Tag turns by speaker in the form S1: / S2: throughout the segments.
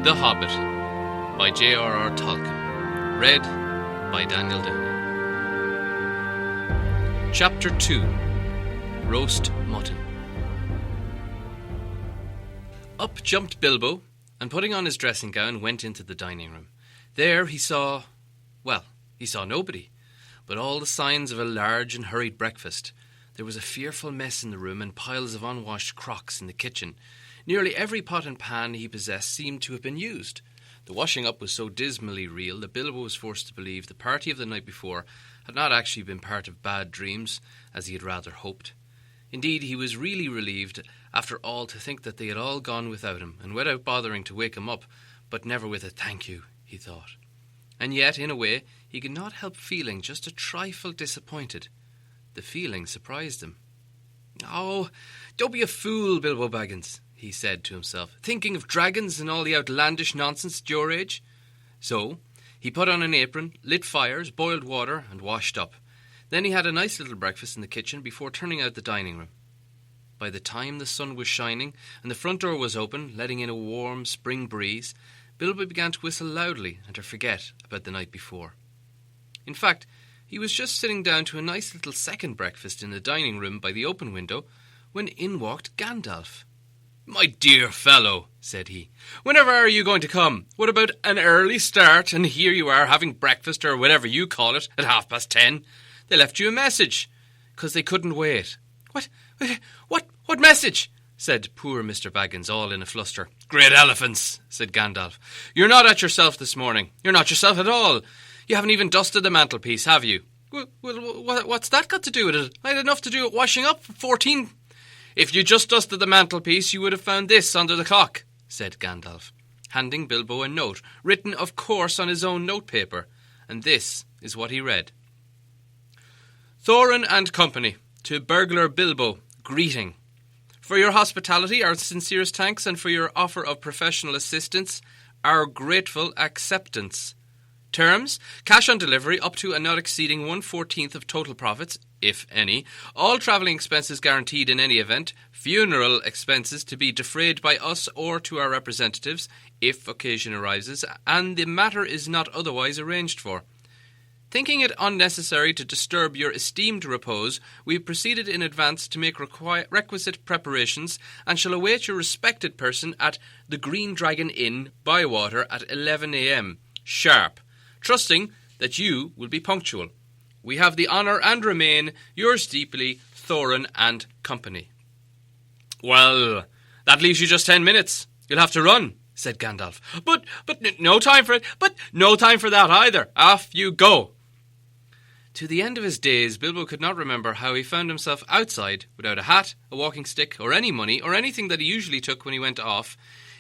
S1: The Hobbit by JRR Tolkien. Read by Daniel Downey. Chapter 2. Roast Mutton. Up jumped Bilbo, and putting on his dressing gown, went into the dining room. There he saw nobody, but all the signs of a large and hurried breakfast. There was a fearful mess in the room, and piles of unwashed crocks in the kitchen. Nearly every pot and pan he possessed seemed to have been used. The washing up was so dismally real that Bilbo was forced to believe the party of the night before had not actually been part of bad dreams, as he had rather hoped. Indeed, he was really relieved, after all, to think that they had all gone without him, and without bothering to wake him up, but never with a thank you, he thought. And yet, in a way, he could not help feeling just a trifle disappointed. The feeling surprised him. "Oh, don't be a fool, Bilbo Baggins," he said to himself, "thinking of dragons and all the outlandish nonsense at your age." So he put on an apron, lit fires, boiled water, and washed up. Then he had a nice little breakfast in the kitchen before turning out the dining room. By the time the sun was shining and the front door was open, letting in a warm spring breeze, Bilbo began to whistle loudly and to forget about the night before. In fact, he was just sitting down to a nice little second breakfast in the dining room by the open window when in walked Gandalf. "My dear fellow," said he, "whenever are you going to come? What about an early start, and here you are having breakfast, or whatever you call it, at 10:30. They left you a message, 'cause they couldn't wait." What message?" said poor Mr. Baggins, all in a fluster. "Great elephants," said Gandalf. "You're not at yourself this morning. You're not yourself at all. You haven't even dusted the mantelpiece, have you?" Well, what's that got to do with it? I had enough to do with washing up for 14... "If you just dusted the mantelpiece, you would have found this under the clock," said Gandalf, handing Bilbo a note, written, of course, on his own notepaper. And this is what he read. "Thorin and Company, to Burglar Bilbo, greeting. For your hospitality, our sincerest thanks, and for your offer of professional assistance, our grateful acceptance. Terms, cash on delivery up to and not exceeding 1/14 of total profits, if any. All travelling expenses guaranteed in any event. Funeral expenses to be defrayed by us or to our representatives, if occasion arises, and the matter is not otherwise arranged for. Thinking it unnecessary to disturb your esteemed repose, we proceeded in advance to make requisite preparations, and shall await your respected person at the Green Dragon Inn, Bywater, at 11 a.m. sharp, trusting that you will be punctual. We have the honour and remain yours deeply, Thorin and Company." "Well, that leaves you just 10 minutes. You'll have to run," said Gandalf. But no time for it. But no time for that either. Off you go." To the end of his days, Bilbo could not remember how he found himself outside without a hat, a walking stick, or any money, or anything that he usually took when he went off,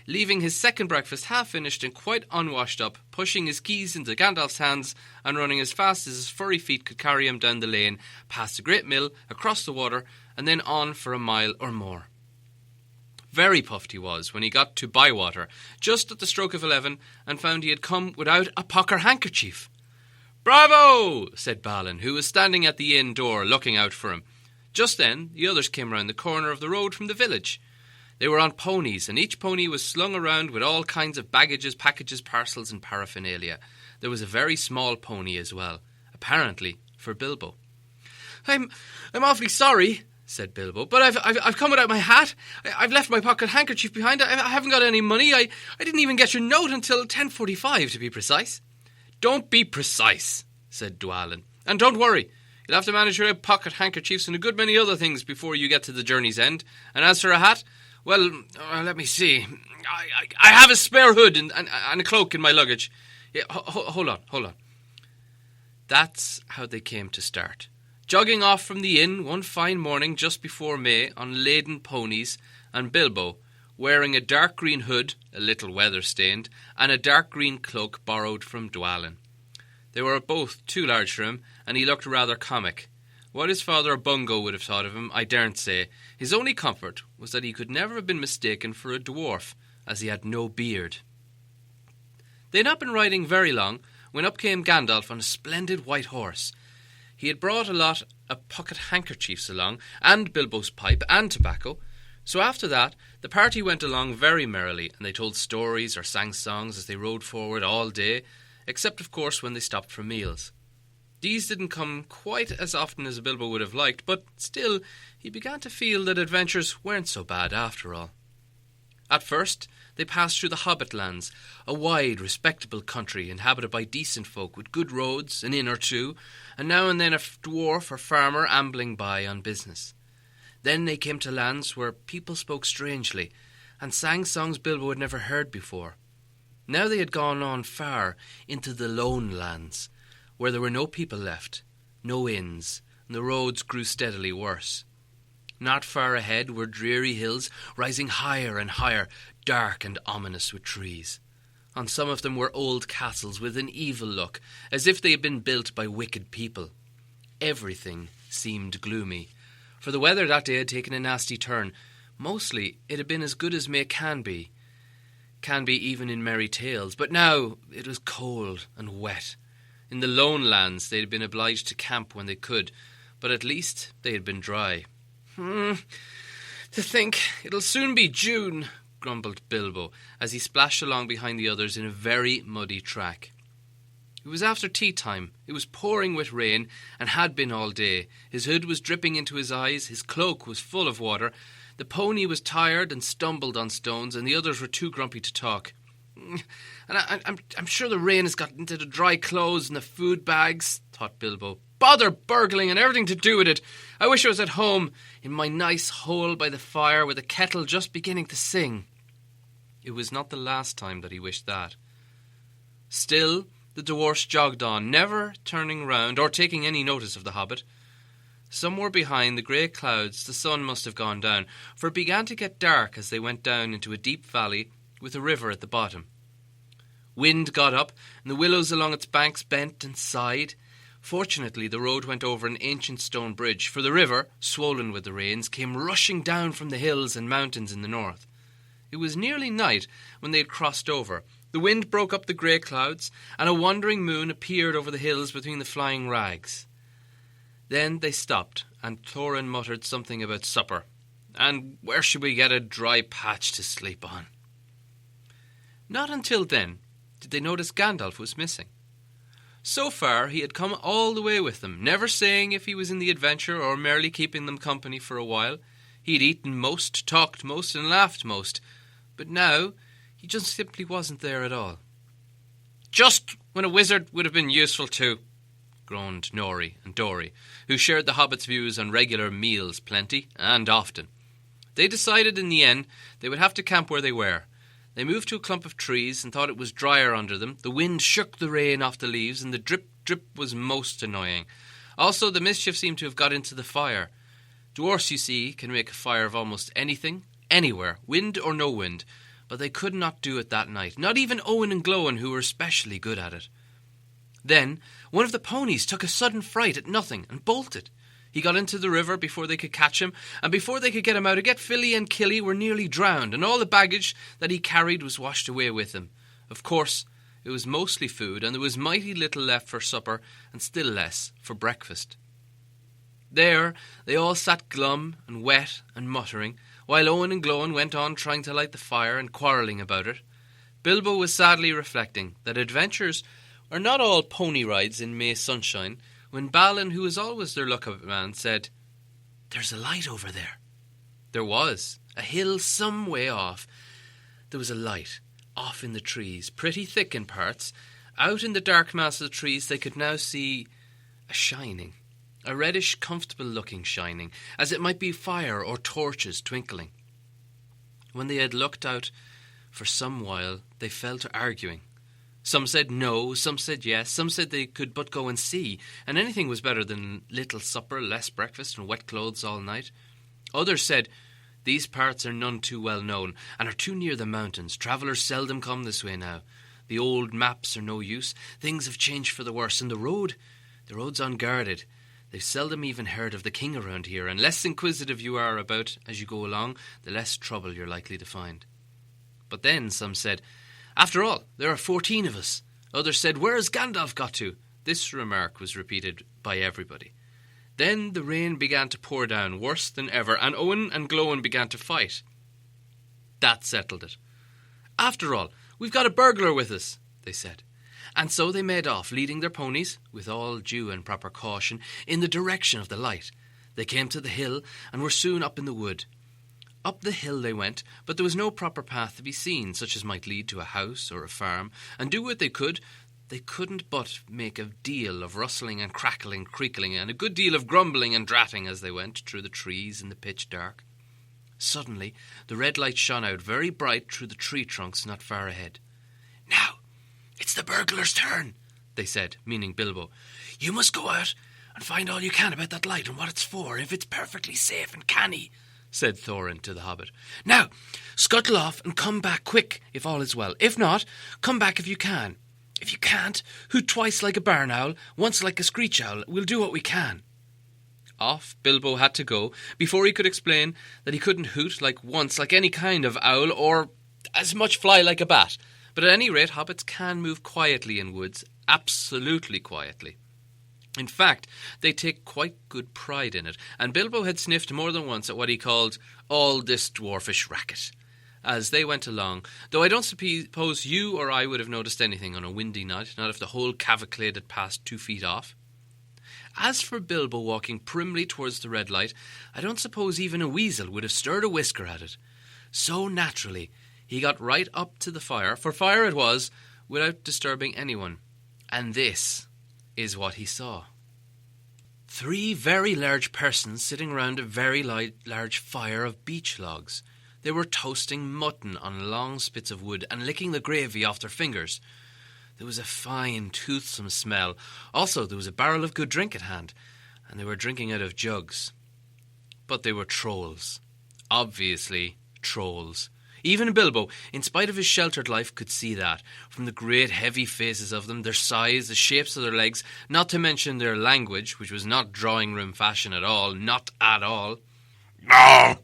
S1: leaving his second breakfast half finished and quite unwashed up, pushing his keys into Gandalf's hands and running as fast as his furry feet could carry him down the lane, past the great mill, across the water, and then on for a mile or more. Very puffed he was when he got to Bywater, just at the stroke of 11, and found he had come without a pocket handkerchief. "Bravo!" said Balin, who was standing at the inn door looking out for him. Just then the others came round the corner of the road from the village. They were on ponies, and each pony was slung around with all kinds of baggages, packages, parcels, and paraphernalia. There was a very small pony as well, apparently for Bilbo. I'm awfully sorry," said Bilbo, "but I've come without my hat. I've left my pocket handkerchief behind. I haven't got any money. I didn't even get your note until 10:45, to be precise." "Don't be precise," said Dwalin, "and don't worry. You'll have to manage your pocket handkerchiefs and a good many other things before you get to the journey's end. And as for a hat, well, let me see. I have a spare hood and a cloak in my luggage. Yeah, hold on. That's how they came to start. Jogging off from the inn one fine morning just before May on laden ponies, and Bilbo, wearing a dark green hood, a little weather-stained, and a dark green cloak borrowed from Dwalin. They were both too large for him, and he looked rather comic. What his father Bungo would have thought of him, I daren't say. His only comfort was that he could never have been mistaken for a dwarf, as he had no beard. They had not been riding very long when up came Gandalf on a splendid white horse. He had brought a lot of pocket handkerchiefs along, and Bilbo's pipe and tobacco. So after that, the party went along very merrily, and they told stories or sang songs as they rode forward all day, except of course when they stopped for meals. These didn't come quite as often as Bilbo would have liked, but still he began to feel that adventures weren't so bad after all. At first, they passed through the Hobbit lands, a wide, respectable country inhabited by decent folk with good roads, an inn or two, and now and then a dwarf or farmer ambling by on business. Then they came to lands where people spoke strangely and sang songs Bilbo had never heard before. Now they had gone on far into the lone lands, where there were no people left, no inns, and the roads grew steadily worse. Not far ahead were dreary hills rising higher and higher, dark and ominous with trees. On some of them were old castles with an evil look, as if they had been built by wicked people. Everything seemed gloomy, for the weather that day had taken a nasty turn. Mostly it had been as good as May can be even in merry tales, but now it was cold and wet. In the lone lands they had been obliged to camp when they could, but at least they had been dry. To think it'll soon be June, grumbled Bilbo, as he splashed along behind the others in a very muddy track. It was after tea time. It was pouring with rain, and had been all day. His hood was dripping into his eyes, his cloak was full of water, the pony was tired and stumbled on stones, and the others were too grumpy to talk. And I'm sure the rain has got into the dry clothes and the food bags, thought Bilbo. Bother burgling and everything to do with it. I wish I was at home, in my nice hole by the fire with a kettle just beginning to sing. It was not the last time that he wished that. Still, the dwarfs jogged on, never turning round or taking any notice of the hobbit. Somewhere behind the grey clouds the sun must have gone down, for it began to get dark as they went down into a deep valley with a river at the bottom. Wind got up, and the willows along its banks bent and sighed. Fortunately, the road went over an ancient stone bridge, for the river, swollen with the rains, came rushing down from the hills and mountains in the north. It was nearly night when they had crossed over. The wind broke up the grey clouds, and a wandering moon appeared over the hills between the flying rags. Then they stopped, and Thorin muttered something about supper. And where should we get a dry patch to sleep on? Not until then did they notice Gandalf was missing. So far he had come all the way with them, never saying if he was in the adventure or merely keeping them company for a while. He had eaten most, talked most, and laughed most, but now he just simply wasn't there at all. Just when a wizard would have been useful too, groaned Nori and Dori, who shared the hobbits' views on regular meals plenty and often. They decided in the end they would have to camp where they were. They moved to a clump of trees and thought it was drier under them. The wind shook the rain off the leaves, and the drip was most annoying. Also, the mischief seemed to have got into the fire. Dwarfs, you see, can make a fire of almost anything, anywhere, wind or no wind, but they could not do it that night, not even Owen and Glóin, who were especially good at it. Then one of the ponies took a sudden fright at nothing and bolted. He got into the river before they could catch him, and before they could get him out again, Filly and Killy were nearly drowned, and all the baggage that he carried was washed away with him. Of course, it was mostly food, and there was mighty little left for supper, and still less for breakfast. There they all sat glum and wet and muttering, while Owen and Glóin went on trying to light the fire and quarrelling about it. Bilbo was sadly reflecting that adventures are not all pony rides in May sunshine, when Balin, who was always their lookout man, said, "There's a light over there." There was. A hill some way off. There was a light, off in the trees, pretty thick in parts. Out in the dark mass of the trees they could now see a shining, a reddish, comfortable-looking shining, as it might be fire or torches twinkling. When they had looked out for some while, they fell to arguing. Some said no, some said yes, some said they could but go and see, and anything was better than little supper, less breakfast, and wet clothes all night. Others said, "These parts are none too well known, and are too near the mountains. Travellers seldom come this way now. The old maps are no use. Things have changed for the worse, and the road's unguarded. They've seldom even heard of the king around here, and less inquisitive you are about as you go along, the less trouble you're likely to find." But then some said, "After all, there are 14 of us." Others said, "Where has Gandalf got to?" This remark was repeated by everybody. Then the rain began to pour down, worse than ever, and Owen and Glóin began to fight. That settled it. "After all, we've got a burglar with us," they said. And so they made off, leading their ponies, with all due and proper caution, in the direction of the light. They came to the hill, and were soon up in the wood. Up the hill they went, but there was no proper path to be seen, such as might lead to a house or a farm, and do what they couldn't but make a deal of rustling and crackling, creakling, and a good deal of grumbling and dratting as they went through the trees in the pitch dark. Suddenly the red light shone out very bright through the tree trunks not far ahead. "Now, it's the burglar's turn," they said, meaning Bilbo. "You must go out and find all you can about that light and what it's for, if it's perfectly safe and canny," said Thorin to the hobbit. "Now, scuttle off and come back quick if all is well. If not, come back if you can. If you can't, hoot twice like a barn owl, once like a screech owl. We'll do what we can." Off Bilbo had to go, before he could explain that he couldn't hoot once like any kind of owl, or as much fly like a bat. But at any rate, hobbits can move quietly in woods, absolutely quietly. In fact, they take quite good pride in it, and Bilbo had sniffed more than once at what he called all this dwarfish racket as they went along, though I don't suppose you or I would have noticed anything on a windy night, not if the whole cavalcade had passed 2 feet off. As for Bilbo walking primly towards the red light, I don't suppose even a weasel would have stirred a whisker at it. So naturally, he got right up to the fire, for fire it was, without disturbing anyone. And this is what he saw. 3 very large persons sitting round a very large fire of beech logs. They were toasting mutton on long spits of wood and licking the gravy off their fingers. There was a fine, toothsome smell. Also, there was a barrel of good drink at hand, and they were drinking out of jugs. But they were trolls. Obviously, trolls. Even Bilbo, in spite of his sheltered life, could see that, from the great heavy faces of them, their size, the shapes of their legs, not to mention their language, which was not drawing-room fashion at all, not at all.
S2: "No,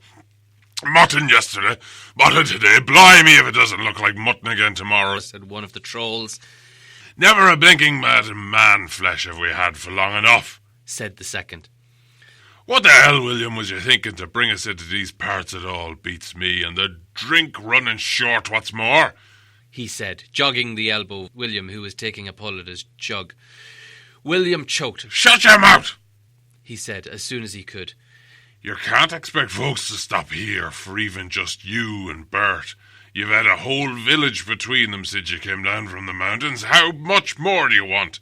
S2: mutton yesterday, mutton today, blimey if it doesn't look like mutton again tomorrow,"
S1: said one of the trolls.
S2: "Never a blinking bit of man-flesh have we had for long enough,"
S1: said the second.
S2: "What the hell, William, was you thinking to bring us into these parts at all, beats me, and the drink running short, what's more?"
S1: he said, jogging the elbow of William, who was taking a pull at his jug. William choked.
S2: "Shut your mouth,"
S1: he said, as soon as he could.
S2: "You can't expect folks to stop here for even just you and Bert. You've had a whole village between them since you came down from the mountains. How much more do you want?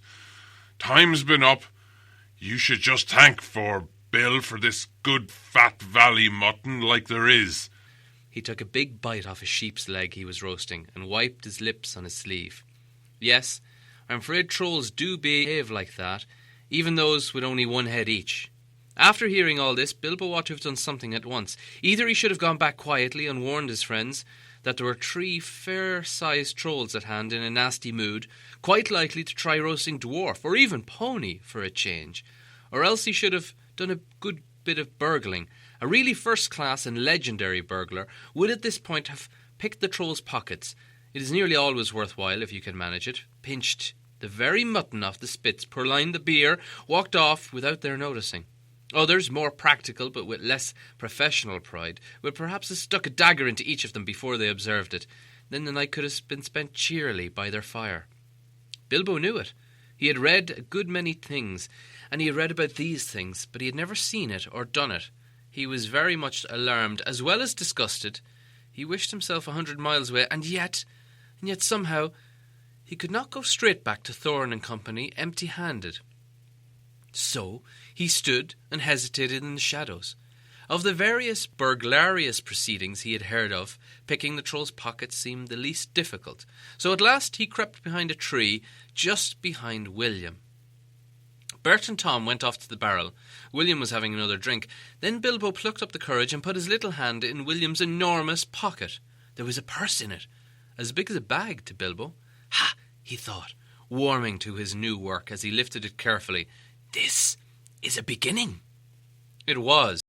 S2: Time's been up. You should just thank for Bill for this good fat valley mutton like there is."
S1: He took a big bite off a sheep's leg he was roasting and wiped his lips on his sleeve. Yes, I'm afraid trolls do behave like that, even those with only 1 head each. After hearing all this, Bilbo ought to have done something at once. Either he should have gone back quietly and warned his friends that there were 3 fair-sized trolls at hand in a nasty mood, quite likely to try roasting dwarf or even pony for a change, or else he should have done a good bit of burgling. A really first-class and legendary burglar would at this point have picked the trolls' pockets. It is nearly always worthwhile if you can manage it. Pinched the very mutton off the spits, purloined the beer, walked off without their noticing. Others, more practical but with less professional pride, would perhaps have stuck a dagger into each of them before they observed it. Then the night could have been spent cheerily by their fire. Bilbo knew it. He had read a good many things, and he had read about these things, but he had never seen it or done it. He was very much alarmed, as well as disgusted. He wished himself 100 miles away, and yet somehow, he could not go straight back to Thorin and company empty-handed. So he stood and hesitated in the shadows. Of the various burglarious proceedings he had heard of, picking the troll's pockets seemed the least difficult. So at last he crept behind a tree just behind William. Bert and Tom went off to the barrel. William was having another drink. Then Bilbo plucked up the courage and put his little hand in William's enormous pocket. There was a purse in it, as big as a bag to Bilbo. "Ha!" he thought, warming to his new work as he lifted it carefully. "This is a beginning." It was.